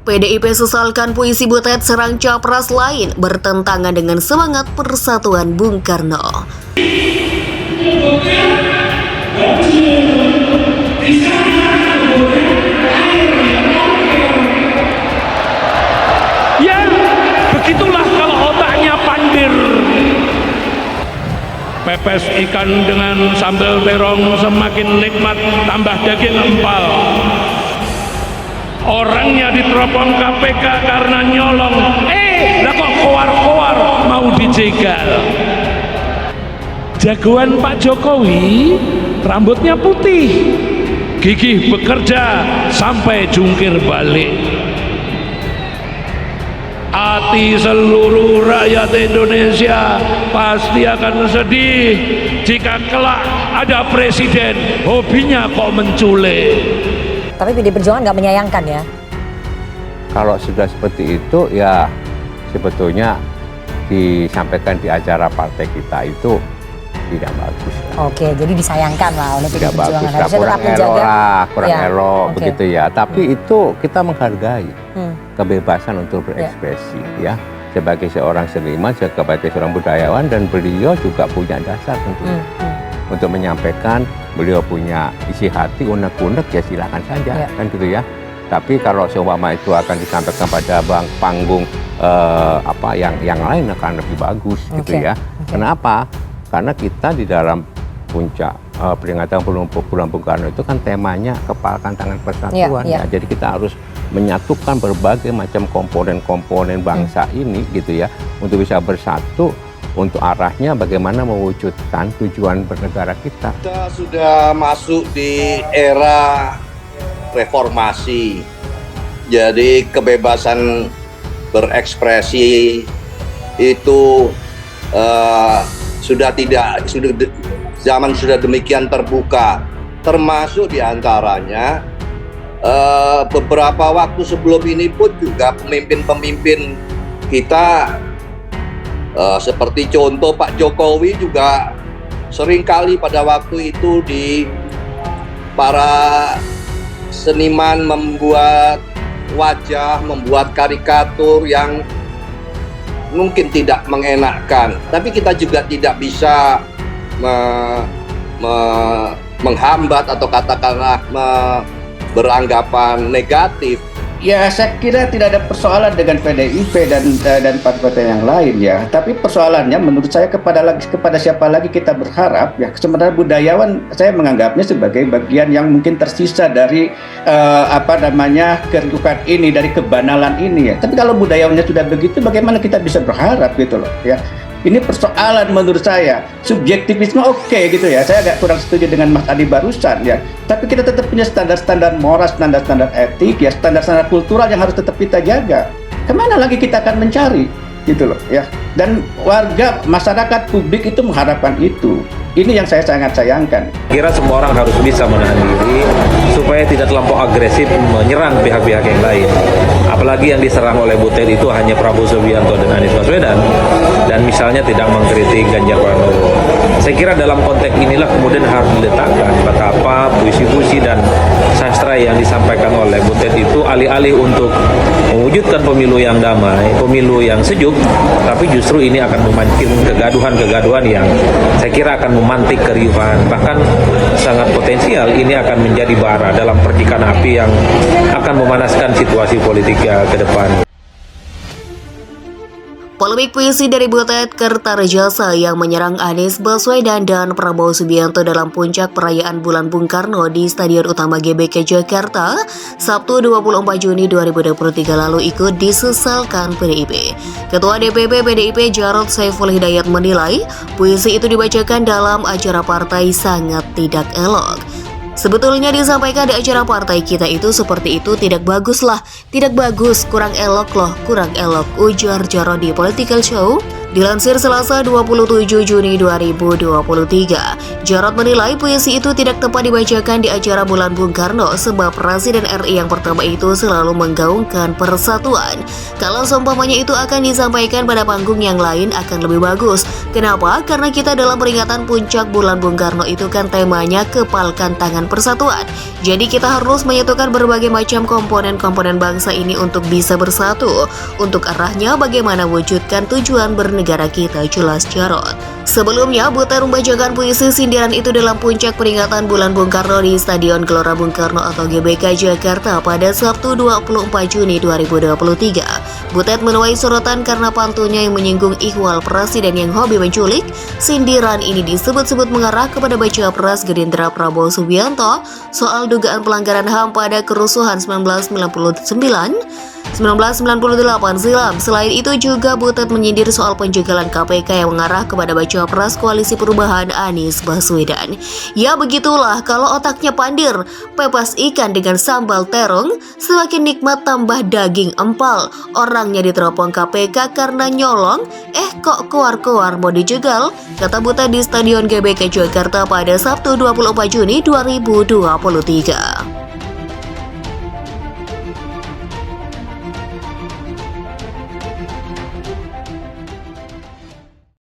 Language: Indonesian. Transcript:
PDIP sesalkan puisi Butet serang capres lain bertentangan dengan semangat persatuan Bung Karno. Ya, begitulah kalau otaknya pandir. Pepes ikan dengan sambal terong semakin nikmat, tambah daging empal. Orangnya diteropong KPK karena nyolong. Lah kok koar-koar mau dijegal. Jagoan Pak Jokowi rambutnya putih, gigih bekerja sampai jungkir balik. Hati seluruh rakyat Indonesia pasti akan sedih jika kelak ada presiden hobinya kok menculik. Tapi PD Perjuangan nggak menyayangkan ya? Kalau sudah seperti itu ya sebetulnya disampaikan di acara partai kita itu tidak bagus. Ya. Oke, jadi disayangkan lah oleh PD Tidak Perjuangan. bagus, Harusnya kurang tetap menjaga. elok lah, kurang Ya, elok oke. begitu ya. Tapi itu kita menghargai kebebasan untuk Ya. berekspresi ya. Sebagai seorang seniman, sebagai seorang budayawan dan beliau juga punya dasar tentunya. Untuk menyampaikan beliau punya isi hati unek-unek ya silakan saja kan gitu ya. Tapi kalau seumpama itu akan disampaikan pada panggung yang lain akan lebih bagus gitu ya. Kenapa? Karena kita di dalam puncak peringatan bulan Bung Karno itu kan temanya kepalkan tangan persatuan ya. Jadi kita harus menyatukan berbagai macam komponen-komponen bangsa ini gitu ya untuk bisa bersatu. Untuk arahnya bagaimana mewujudkan tujuan bernegara kita. Kita sudah masuk di era reformasi. Jadi kebebasan berekspresi itu zaman sudah demikian terbuka. Termasuk diantaranya beberapa waktu sebelum ini pun juga pemimpin-pemimpin kita seperti contoh Pak Jokowi juga seringkali pada waktu itu di para seniman membuat wajah, membuat karikatur yang mungkin tidak mengenakkan. Tapi kita juga tidak bisa menghambat atau katakanlah beranggapan negatif. Ya, saya kira tidak ada persoalan dengan PDIP dan partai-partai yang lain ya. Tapi persoalannya menurut saya kepada siapa lagi kita berharap ya. Sebenarnya budayawan saya menganggapnya sebagai bagian yang mungkin tersisa dari kerukukan ini, dari kebanalan ini ya. Tapi kalau budayawannya sudah begitu, bagaimana kita bisa berharap gitu loh ya. Ini persoalan menurut saya, subjektivisme oke gitu ya, saya agak kurang setuju dengan Mas Adi barusan ya. Tapi kita tetap punya standar-standar moral, standar-standar etik ya, standar-standar kultural yang harus tetap kita jaga. Kemana lagi kita akan mencari gitu loh ya. Dan warga, masyarakat, publik itu mengharapkan itu. Ini yang saya sangat sayangkan. Kira semua orang harus bisa menahan diri supaya tidak terlampau agresif menyerang pihak-pihak yang lain. Apalagi yang diserang oleh Butet itu hanya Prabowo Subianto dan Anies Baswedan, dan misalnya tidak mengkritik Ganjar Pranowo. Saya kira dalam konteks inilah kemudian harus diletakkan betapa puisi-puisi dan sastra yang disampaikan oleh Butet itu alih-alih untuk mewujudkan pemilu yang damai, pemilu yang sejuk, tapi justru ini akan memancing kegaduhan-kegaduhan yang saya kira akan memantik keriuhan. Bahkan sangat potensial ini akan menjadi bara dalam percikan api yang akan memanaskan situasi politiknya ke depan. Polemik puisi dari Butet Kertarejasa yang menyerang Anies Baswedan dan Prabowo Subianto dalam puncak perayaan Bulan Bung Karno di Stadion Utama GBK Jakarta, Sabtu 24 Juni 2023 lalu ikut disesalkan PDIP. Ketua DPP PDIP Jarod Saiful Hidayat menilai puisi itu dibacakan dalam acara partai sangat tidak elok. Sebetulnya disampaikan di acara partai kita itu seperti itu tidak bagus lah, tidak bagus, kurang elok loh, kurang elok, ujar Jarod di Political Show Dilansir Selasa 27 Juni 2023, Jarod menilai puisi itu tidak tepat dibacakan di acara Bulan Bung Karno sebab Presiden RI yang pertama itu selalu menggaungkan persatuan. Kalau seumpamanya itu akan disampaikan pada panggung yang lain akan lebih bagus. Kenapa? Karena kita dalam peringatan puncak Bulan Bung Karno itu kan temanya kepalkan tangan persatuan. Jadi kita harus menyatukan berbagai macam komponen-komponen bangsa ini untuk bisa bersatu. Untuk arahnya bagaimana wujudkan tujuan bernegara kita, jelas Jarod. Sebelumnya, Butet membacakan puisi sindiran itu dalam puncak peringatan Bulan Bung Karno di Stadion Gelora Bung Karno atau GBK Jakarta pada Sabtu 24 Juni 2023. Butet menuai sorotan karena pantunnya yang menyinggung ihwal presiden yang hobi menculik. Sindiran ini disebut-sebut mengarah kepada baca pres Gerindra Prabowo Subianto soal dugaan pelanggaran HAM pada kerusuhan 1998 silam. Selain itu juga Butet menyindir soal penjagalan KPK yang mengarah kepada baca pres Koalisi Perubahan Anies Baswedan. Ya begitulah, kalau otaknya pandir, pepas ikan dengan sambal terong, semakin nikmat tambah daging empal. Orangnya diteropong KPK karena nyolong, kok keluar-keluar mau dijegal, kata Butet di Stadion GBK Jakarta pada Sabtu 24 Juni 2023.